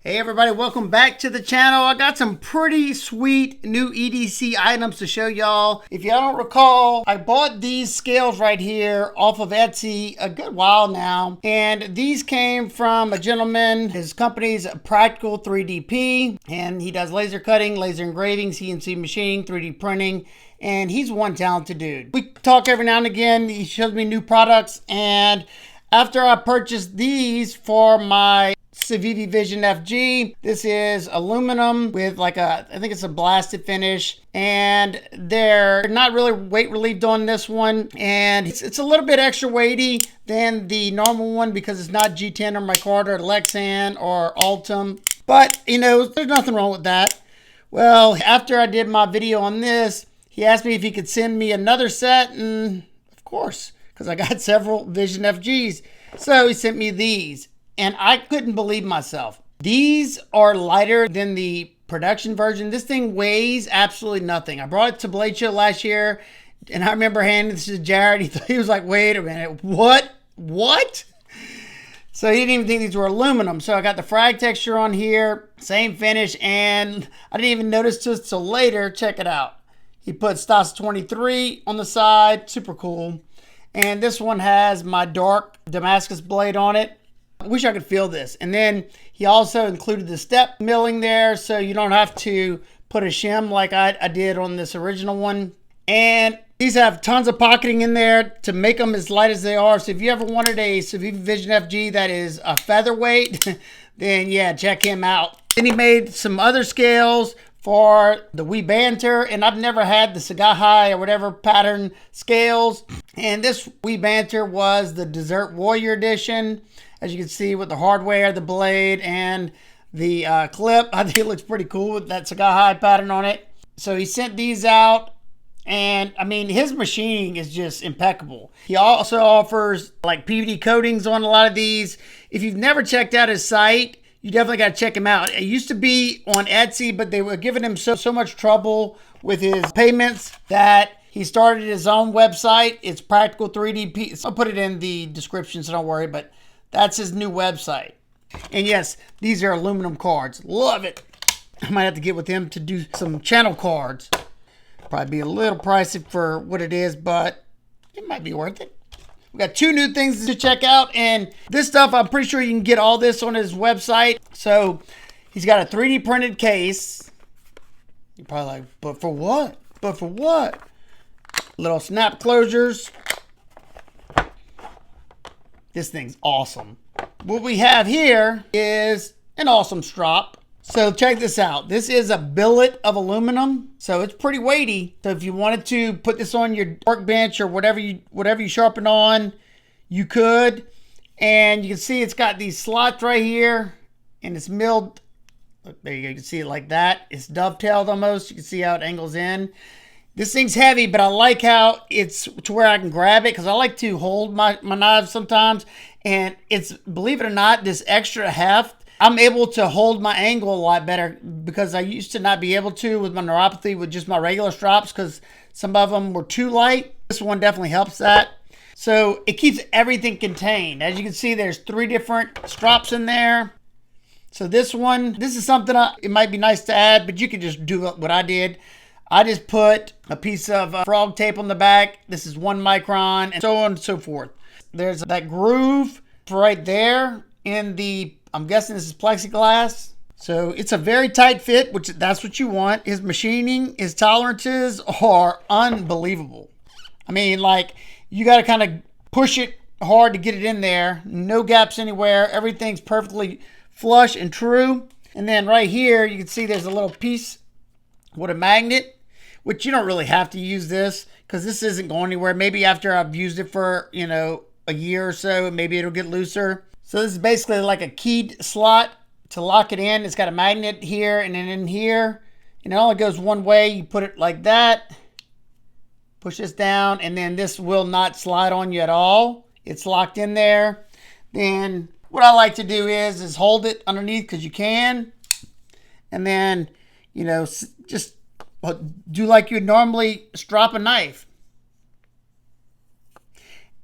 Hey everybody, welcome back to the channel. I got some pretty sweet new EDC items to show y'all. If y'all don't recall, I bought these scales right here off of Etsy a good while now. And these came from a gentleman. His company's Practical 3DP, and he does laser cutting, laser engraving, CNC machining, 3D printing, and he's one talented dude. We talk every now and again. He shows me new products, and after I purchased these for my Civivi Vision FG. This is aluminum with like I think it's a blasted finish, and they're not really weight relieved on this one, and it's a little bit extra weighty than the normal one because it's not G10 or micarta or Lexan or Altum, but you know, there's nothing wrong with that. Well, after I did my video on this, he asked me if he could send me another set, and of course, because I got several Vision FGs, so he sent me these. And I couldn't believe myself. These are lighter than the production version. This thing weighs absolutely nothing. I brought it to Blade Show last year, and I remember handing this to Jared. He was like, wait a minute, what? So he didn't even think these were aluminum. So I got the frag texture on here, same finish, and I didn't even notice this till later. Check it out. He put Stas 23 on the side, super cool. And this one has my dark Damascus blade on it. I wish I could feel this. And then he also included the step milling there, so you don't have to put a shim like I did on this original one. And these have tons of pocketing in there to make them as light as they are. So if you ever wanted a Civivi Vision FG that is a featherweight, then yeah, check him out. Then he made some other scales for the Wee Banter, and I've never had the Sagahai or whatever pattern scales. And this Wee Banter was the Desert Warrior edition. As you can see with the hardware, the blade, and the clip. I think it looks pretty cool with that Sagahai pattern on it. So he sent these out, and I mean, his machining is just impeccable. He also offers like PVD coatings on a lot of these. If you've never checked out his site, you definitely got to check him out. It used to be on Etsy, but they were giving him so much trouble with his payments that he started his own website. It's Practical 3DP. I'll put it in the description, so don't worry, but that's his new website. And yes, these are aluminum cards. Love it. I might have to get with him to do some channel cards. Probably be a little pricey for what it is, but it might be worth it. We got two new things to check out, and this stuff, I'm pretty sure you can get all this on his website. So he's got a 3D printed case. You're probably like, but for what? But for what? Little snap closures. This thing's awesome. What we have here is an awesome strop. So check this out. This is a billet of aluminum, so it's pretty weighty. So if you wanted to put this on your workbench or whatever you sharpen on, you could. And you can see it's got these slots right here, and it's milled. Look, there you go. You can see it like that. It's dovetailed almost. You can see how it angles in. This thing's heavy, but I like how it's to where I can grab it, because I like to hold my knives sometimes. And it's, believe it or not, this extra heft, I'm able to hold my angle a lot better, because I used to not be able to with my neuropathy with just my regular strops, because some of them were too light. This one definitely helps that. So it keeps everything contained. As you can see, there's 3 different strops in there. So this one, this is something it might be nice to add, but you can just do what I did. I just put a piece of frog tape on the back. This is 1 micron, and so on and so forth. There's that groove right there in the, I'm guessing this is plexiglass. So it's a very tight fit, which that's what you want. His machining, his tolerances are unbelievable. I mean, like, you got to kind of push it hard to get it in there. No gaps anywhere. Everything's perfectly flush and true. And then right here, you can see there's a little piece with a magnet, which you don't really have to use this, because this isn't going anywhere. Maybe after I've used it for, you know, a year or so, maybe it'll get looser. So this is basically like a keyed slot to lock it in. It's got a magnet here and then in here, and it only goes one way. You put it like that, push this down, and then this will not slide on you at all. It's locked in there. Then what I like to do is hold it underneath, because you can, and then, you know, just do like you'd normally strop a knife.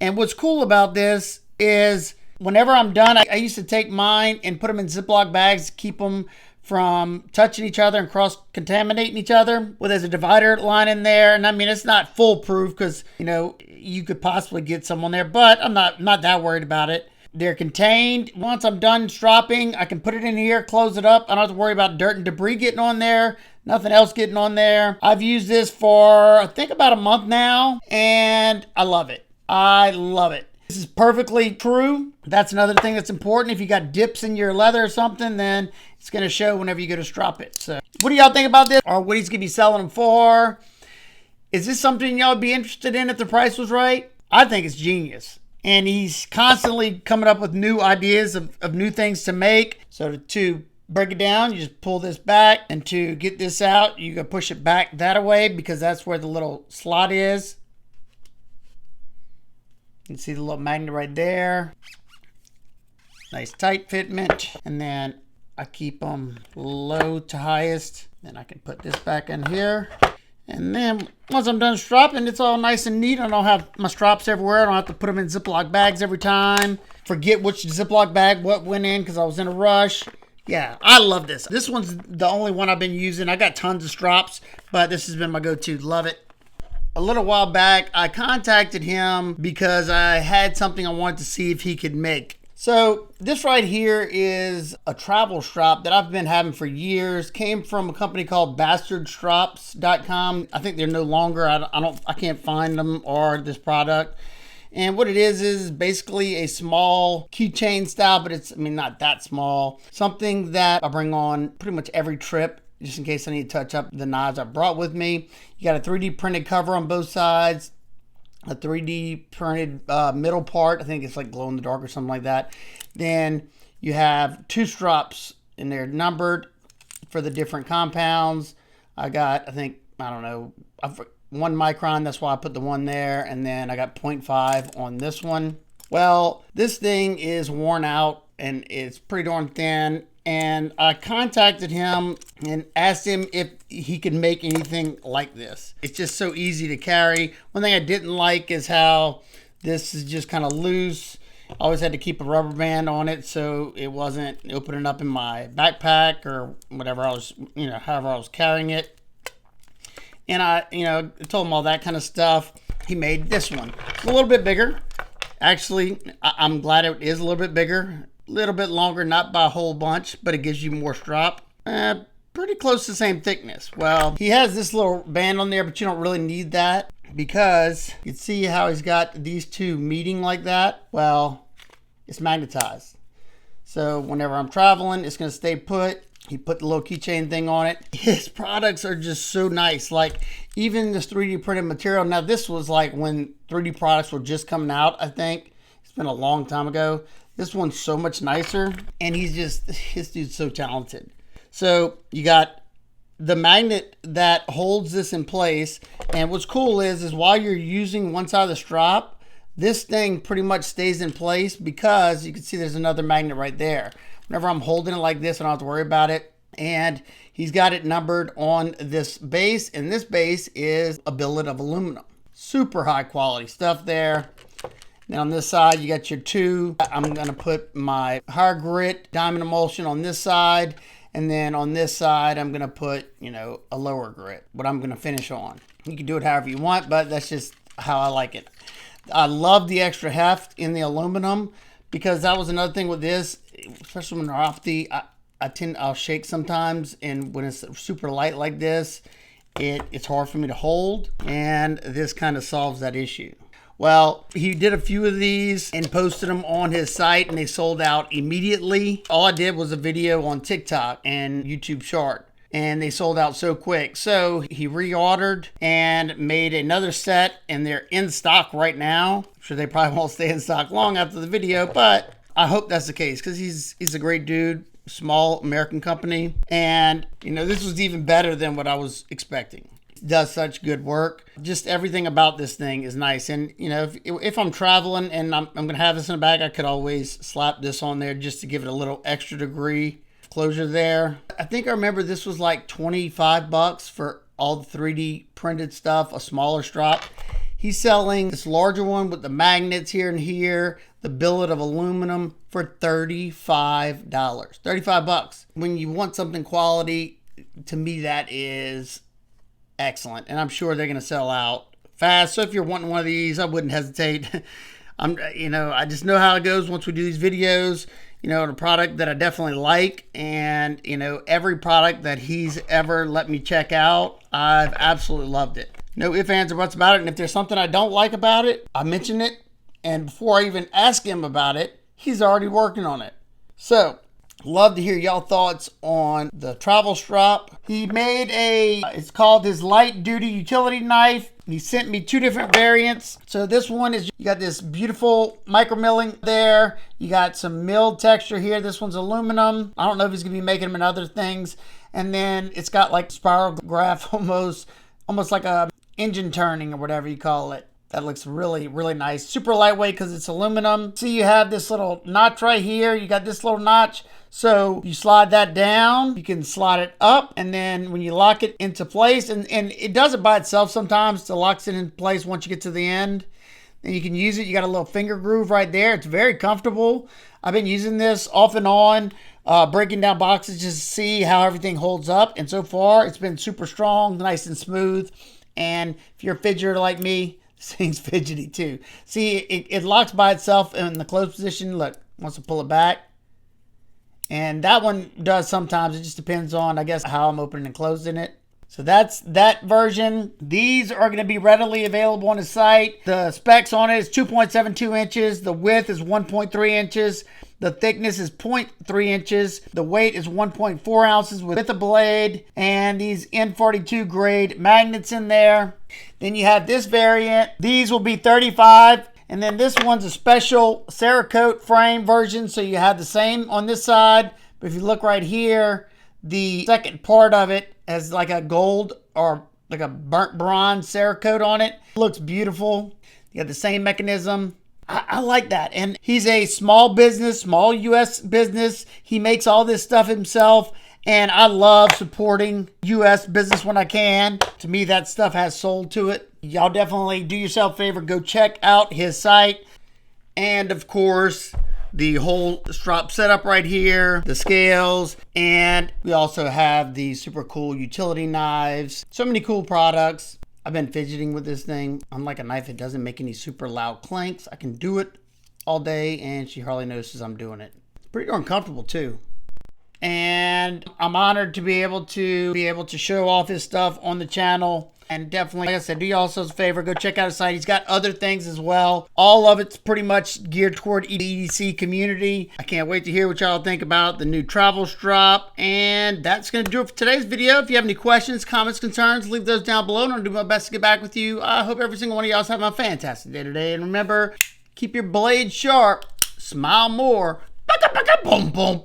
And what's cool about this is Whenever I'm done, I used to take mine and put them in Ziploc bags to keep them from touching each other and cross-contaminating each other. Well, there's a divider line in there, and I mean, it's not foolproof because, you know, you could possibly get some on there, but I'm not that worried about it. They're contained. Once I'm done stropping, I can put it in here, close it up. I don't have to worry about dirt and debris getting on there. Nothing else getting on there. I've used this for, I think, about a month now, and I love it. I love it. This is perfectly true. That's another thing that's important. If you got dips in your leather or something, then it's going to show whenever you go to strop it. So what do y'all think about this? Or what he's going to be selling them for? Is this something y'all would be interested in if the price was right? I think it's genius. And he's constantly coming up with new ideas of new things to make. So to break it down, you just pull this back. And to get this out, you can push it back that way because that's where the little slot is. You can see the little magnet right there. Nice tight fitment. And then I keep them low to highest. Then I can put this back in here. And then once I'm done stropping, it's all nice and neat. I don't have my strops everywhere. I don't have to put them in Ziploc bags every time. Forget which Ziploc bag what went in because I was in a rush. Yeah, I love this. This one's the only one I've been using. I got tons of strops, but this has been my go-to. Love it. A little while back, I contacted him because I had something I wanted to see if he could make. So this right here is a travel strop that I've been having for years. Came from a company called bastardstraps.com. I think they're no longer. I can't find them or this product. And what it is basically a small keychain style, but it's, I mean, not that small. Something that I bring on pretty much every trip, just in case I need to touch up the knives I brought with me. You got a 3D printed cover on both sides. A 3D printed middle part. I think it's like glow in the dark or something like that. Then you have two strops and they're numbered for the different compounds. I got, I think, I don't know, 1 micron. That's why I put the one there. And then I got 0.5 on this one. Well, this thing is worn out and it's pretty darn thin. And I contacted him and asked him if he could make anything like this. It's just so easy to carry. One thing I didn't like is how this is just kind of loose. I always had to keep a rubber band on it so it wasn't opening up in my backpack or whatever I was, you know, however I was carrying it. And I, you know, told him all that kind of stuff. He made this one. It's a little bit bigger. Actually, I'm glad it is a little bit bigger. Little bit longer, not by a whole bunch, but it gives you more strop. Pretty close to the same thickness. Well, he has this little band on there, but you don't really need that because you can see how he's got these two meeting like that. Well, it's magnetized. So whenever I'm traveling, it's going to stay put. He put the little keychain thing on it. His products are just so nice. Like even this 3D printed material. Now this was like when 3D products were just coming out, I think. It's been a long time ago. This one's so much nicer, and this dude's so talented. So you got the magnet that holds this in place, and what's cool is while you're using one side of the strop, this thing pretty much stays in place because you can see there's another magnet right there. Whenever I'm holding it like this, I don't have to worry about it. And he's got it numbered on this base, and this base is a billet of aluminum. Super high quality stuff there. Now on this side, you got your two. I'm gonna put my higher grit diamond emulsion on this side. And then on this side, I'm gonna put, you know, a lower grit, what I'm gonna finish on. You can do it however you want, but that's just how I like it. I love the extra heft in the aluminum because that was another thing with this, especially when they're off the, I'll shake sometimes. And when it's super light like this, it's hard for me to hold. And this kind of solves that issue. Well, he did a few of these and posted them on his site and they sold out immediately. All I did was a video on TikTok and YouTube Short and they sold out so quick. So he reordered and made another set and they're in stock right now. I'm sure they probably won't stay in stock long after the video, but I hope that's the case because he's a great dude. Small American company. And, you know, this was even better than what I was expecting. Does such good work. Just everything about this thing is nice. And you know, if I'm traveling and I'm gonna have this in a bag, I could always slap this on there just to give it a little extra degree of closure there. I think I remember this was like $25 for all the 3D printed stuff, a smaller strop. He's selling this larger one with the magnets here and here, the billet of aluminum, for $35. 35 bucks. When you want something quality, to me that is excellent. And I'm sure they're going to sell out fast. So if you're wanting one of these, I wouldn't hesitate. I just know how it goes once we do these videos. A product that I definitely like, and every product that he's ever let me check out, I've absolutely loved it. No ifs, ands, or buts about it. And if there's something I don't like about it, I mention it, and before I even ask him about it, he's already working on it. So love to hear y'all thoughts on the travel strop. He made it's called his light duty utility knife. He sent me 2 different variants. So this one is, you got this beautiful micro milling there. You got some milled texture here. This one's aluminum. I don't know if he's gonna be making them in other things. And then it's got like spirograph almost like a engine turning or whatever you call it. That looks really, really nice. Super lightweight because it's aluminum. See, you have this little notch right here. You got this little notch. So you slide that down, you can slide it up, and then when you lock it into place, and it does it by itself sometimes, it locks it in place once you get to the end. Then you can use it. You got a little finger groove right there. It's very comfortable. I've been using this off and on, breaking down boxes just to see how everything holds up. And so far, it's been super strong, nice and smooth. And if you're a fidgeter like me, this thing's fidgety too. See, it locks by itself in the closed position. Look, wants to pull it back. And that one does sometimes. It just depends on, I guess, how I'm opening and closing it. So that's that version. These are going to be readily available on the site. The specs on it is 2.72 inches. The width is 1.3 inches. The thickness is 0.3 inches. The weight is 1.4 ounces with a blade. And these N42 grade magnets in there. Then you have this variant. These will be $35. And then this one's a special Cerakote frame version. So you have the same on this side. But if you look right here, the second part of it has like a gold or like a burnt bronze Cerakote on it. Looks beautiful. You have the same mechanism. I like that. And he's a small business, small U.S. business. He makes all this stuff himself. And I love supporting U.S. business when I can. To me, that stuff has soul to it. Y'all definitely do yourself a favor. Go check out his site. And, of course, the whole strap setup right here. The scales. And we also have the super cool utility knives. So many cool products. I've been fidgeting with this thing. Unlike a knife, it doesn't make any super loud clanks. I can do it all day, and she hardly notices I'm doing it. It's pretty darn comfortable, too. And I'm honored to be able to show off his stuff on the channel. And definitely, like I said, do you also a favor, go check out his site. He's got other things as well. All of it's pretty much geared toward EDC community. I can't wait to hear what y'all think about the new travel strap. And that's going to do it for today's video. If you have any questions, comments, concerns, leave those down below. And I'll do my best to get back with you. I hope every single one of y'all is having a fantastic day today. And remember, keep your blade sharp. Smile more. Boom, boom, boom.